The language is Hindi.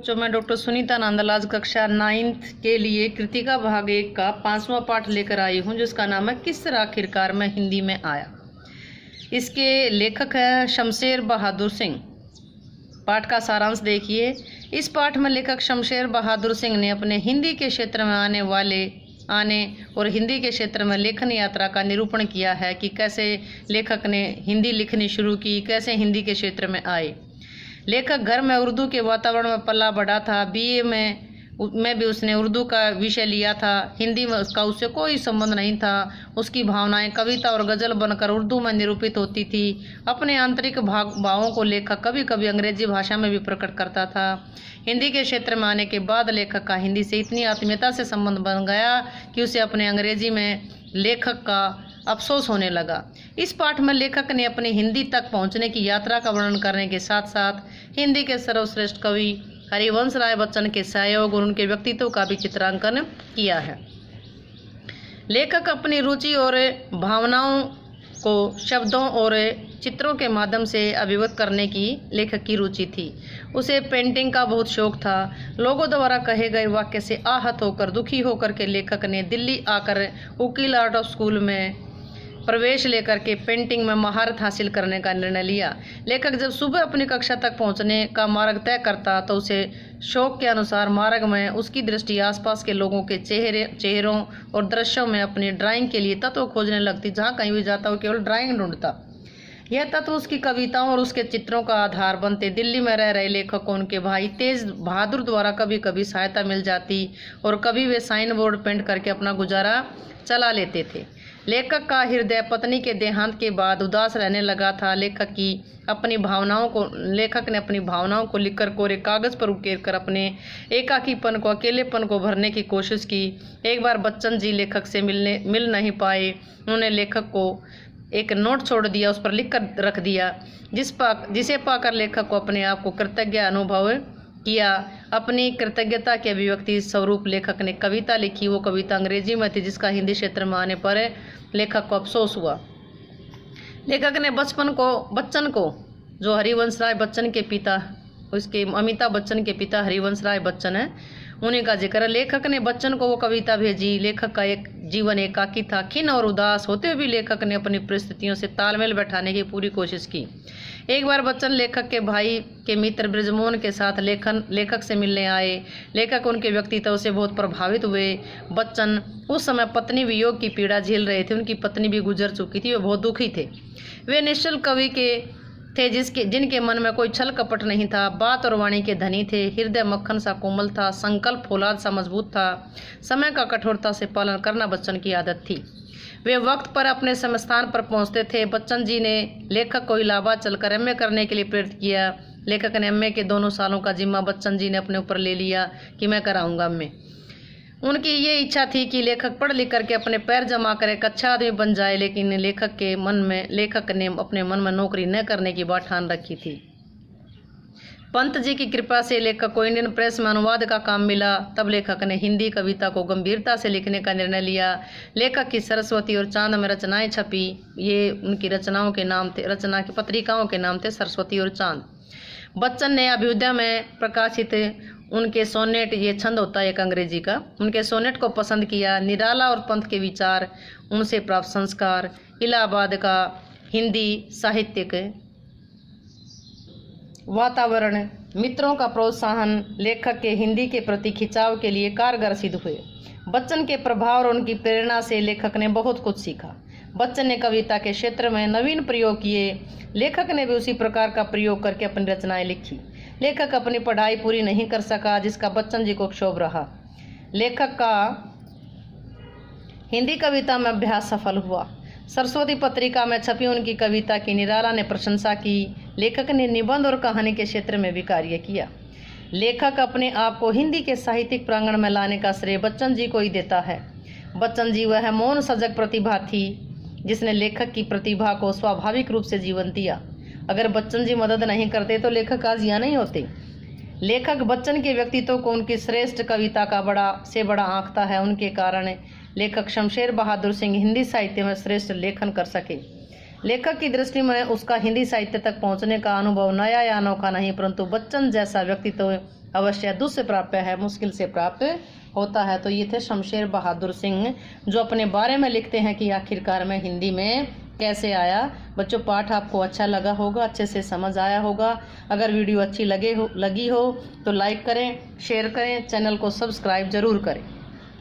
बच्चों, मैं डॉक्टर सुनीता नंदल आज कक्षा 9th के लिए कृतिका भाग 1 का 5वां पाठ लेकर आई हूँ, जिसका नाम है किस तरह आखिरकार में हिंदी में आया। इसके लेखक है शमशेर बहादुर सिंह। पाठ का सारांश देखिए। इस पाठ में लेखक शमशेर बहादुर सिंह ने अपने हिंदी के क्षेत्र में आने और हिंदी के क्षेत्र में लेखन यात्रा का निरूपण किया है कि कैसे लेखक ने हिंदी लिखनी शुरू की, कैसे हिंदी के क्षेत्र में आए। लेखक घर में उर्दू के वातावरण में पला बढ़ा था। बीए में भी उसने उर्दू का विषय लिया था। हिंदी में उसका उससे कोई संबंध नहीं था। उसकी भावनाएं कविता और गज़ल बनकर उर्दू में निरूपित होती थी। अपने आंतरिक भावों को लेखक कभी कभी अंग्रेजी भाषा में भी प्रकट करता था। हिंदी के क्षेत्र में आने के बाद लेखक का हिंदी से इतनी आत्मीयता से संबंध बन गया कि उसे अपने अंग्रेजी में लेखक का अफसोस होने लगा। इस पाठ में लेखक ने अपनी हिंदी तक पहुंचने की यात्रा का वर्णन करने के साथ साथ हिंदी के सर्वश्रेष्ठ कवि हरिवंश राय बच्चन के सहयोग और उनके व्यक्तित्व का भी चित्रांकन किया है। लेखक अपनी रुचि और भावनाओं को शब्दों और चित्रों के माध्यम से अभिव्यक्त करने की लेखक की रुचि थी। उसे पेंटिंग का बहुत शौक था। लोगों द्वारा कहे गए वाक्य से आहत होकर दुखी होकर के लेखक ने दिल्ली आकर उकील आर्ट ऑफ स्कूल में प्रवेश लेकर के पेंटिंग में महारत हासिल करने का निर्णय लिया। लेखक जब सुबह अपनी कक्षा तक पहुंचने का मार्ग तय करता तो उसे शौक के अनुसार मार्ग में उसकी दृष्टि आसपास के लोगों के चेहरों और दृश्यों में अपनी ड्राइंग के लिए तत्व खोजने लगती। जहाँ कहीं भी जाता वो केवल ड्राइंग ढूंढता। यह तत्व उसकी कविताओं और उसके चित्रों का आधार बनते। दिल्ली में रह रहे लेखक को उनके भाई तेज बहादुर द्वारा कभी कभी सहायता मिल जाती और कभी वे साइन बोर्ड पेंट करके अपना गुजारा चला लेते थे। लेखक का हृदय पत्नी के देहांत के बाद उदास रहने लगा था। लेखक ने अपनी भावनाओं को लिखकर कोरे कागज पर उकेर कर अपने एकाकीपन को, अकेलेपन को भरने की कोशिश की। एक बार बच्चन जी लेखक से मिल नहीं पाए। उन्होंने लेखक को एक नोट छोड़ दिया, उस पर लिख कर रख दिया, जिसे पाकर लेखक को अपने आप को कृतज्ञ अनुभव किया। अपनी कृतज्ञता के अभिव्यक्ति स्वरूप लेखक ने कविता लिखी। वो कविता अंग्रेजी में थी, जिसका हिंदी क्षेत्र में आने पर लेखक को अफसोस हुआ। लेखक ने बच्चन को जो हरिवंश राय बच्चन के पिता, उसके अमिताभ बच्चन के पिता हरिवंश राय बच्चन है, उन्हीं का जिक्र। लेखक ने बच्चन को वो कविता भेजी। लेखक का एक जीवन एकाकी था। खिन्न और उदास होते हुए भी लेखक ने अपनी परिस्थितियों से तालमेल बैठाने की पूरी कोशिश की। एक बार बच्चन लेखक के भाई के मित्र बृजमोहन के साथ लेखक से मिलने आए। लेखक उनके व्यक्तित्व से बहुत प्रभावित हुए। बच्चन उस समय पत्नी वियोग की पीड़ा झेल रहे थे। उनकी पत्नी भी गुजर चुकी थी। वे बहुत दुखी थे। वे निश्चल कवि के थे जिनके मन में कोई छल कपट नहीं था। बात और वाणी के धनी थे। हृदय मक्खन सा कोमल था। संकल्प फौलाद सा मजबूत था। समय का कठोरता से पालन करना बच्चन की आदत थी। वे वक्त पर अपने स्थान पर पहुंचते थे। बच्चन जी ने लेखक को इलाहाबाद चलकर एमए करने के लिए प्रेरित किया। लेखक ने एमए के 2 सालों का जिम्मा बच्चन जी ने अपने ऊपर ले लिया कि मैं कराऊंगा एमए। उनकी ये इच्छा थी कि लेखक पढ़ लिख करके अपने पैर जमा कर एक अच्छा आदमी बन जाए, लेकिन लेखक ने अपने मन में नौकरी न करने की बात ठान रखी थी। पंत जी की कृपा से लेखक को इंडियन प्रेस में अनुवाद का काम मिला। तब लेखक ने हिंदी कविता को गंभीरता से लिखने का निर्णय लिया। लेखक की सरस्वती और चांद में रचनाएं छपी। ये उनकी रचनाओं के नाम थे, रचना की पत्रिकाओं के नाम थे सरस्वती और चांद। बच्चन ने अभ्युदय में प्रकाशित उनके सोनेट, ये छंद होता है एक अंग्रेजी का, उनके सोनेट को पसंद किया। निराला और पंत के विचार, उनसे प्राप्त संस्कार, इलाहाबाद का हिंदी साहित्यिक वातावरण, मित्रों का प्रोत्साहन लेखक के हिंदी के प्रति खिंचाव के लिए कारगर सिद्ध हुए। बच्चन के प्रभाव और उनकी प्रेरणा से लेखक ने बहुत कुछ सीखा। बच्चन ने कविता के क्षेत्र में नवीन प्रयोग किए। लेखक ने भी उसी प्रकार का प्रयोग करके अपनी रचनाएं लिखी। लेखक अपनी पढ़ाई पूरी नहीं कर सका, जिसका बच्चन जी को क्षोभ रहा। लेखक का हिंदी कविता में अभ्यास सफल हुआ। सरस्वती पत्रिका में छपी उनकी कविता की निराला ने प्रशंसा की। लेखक ने निबंध और कहानी के क्षेत्र में भी कार्य किया। लेखक अपने आप को हिंदी के साहित्यिक प्रांगण में लाने का श्रेय बच्चन जी को ही देता है। बच्चन जी वह मौन सजग प्रतिभा थी जिसने लेखक की प्रतिभा को स्वाभाविक रूप से जीवन दिया। अगर बच्चन जी मदद नहीं करते तो लेखक आज यहाँ नहीं होते। लेखक बच्चन के व्यक्तित्व को उनकी श्रेष्ठ कविता का बड़ा आंकता है। उनके कारण लेखक शमशेर बहादुर सिंह हिंदी साहित्य में श्रेष्ठ लेखन कर सके। लेखक की दृष्टि में उसका हिंदी साहित्य तक पहुंचने का अनुभव नया या अनोखा नहीं, परंतु बच्चन जैसा व्यक्तित्व अवश्य दुष्ट प्राप्य है, मुश्किल से प्राप्त होता है। तो ये थे शमशेर बहादुर सिंह, जो अपने बारे में लिखते हैं कि आखिरकार में हिंदी में कैसे आया। बच्चों, पाठ आपको अच्छा लगा होगा, अच्छे से समझ आया होगा। अगर वीडियो अच्छी लगी हो तो लाइक करें, शेयर करें, चैनल को सब्सक्राइब जरूर करें।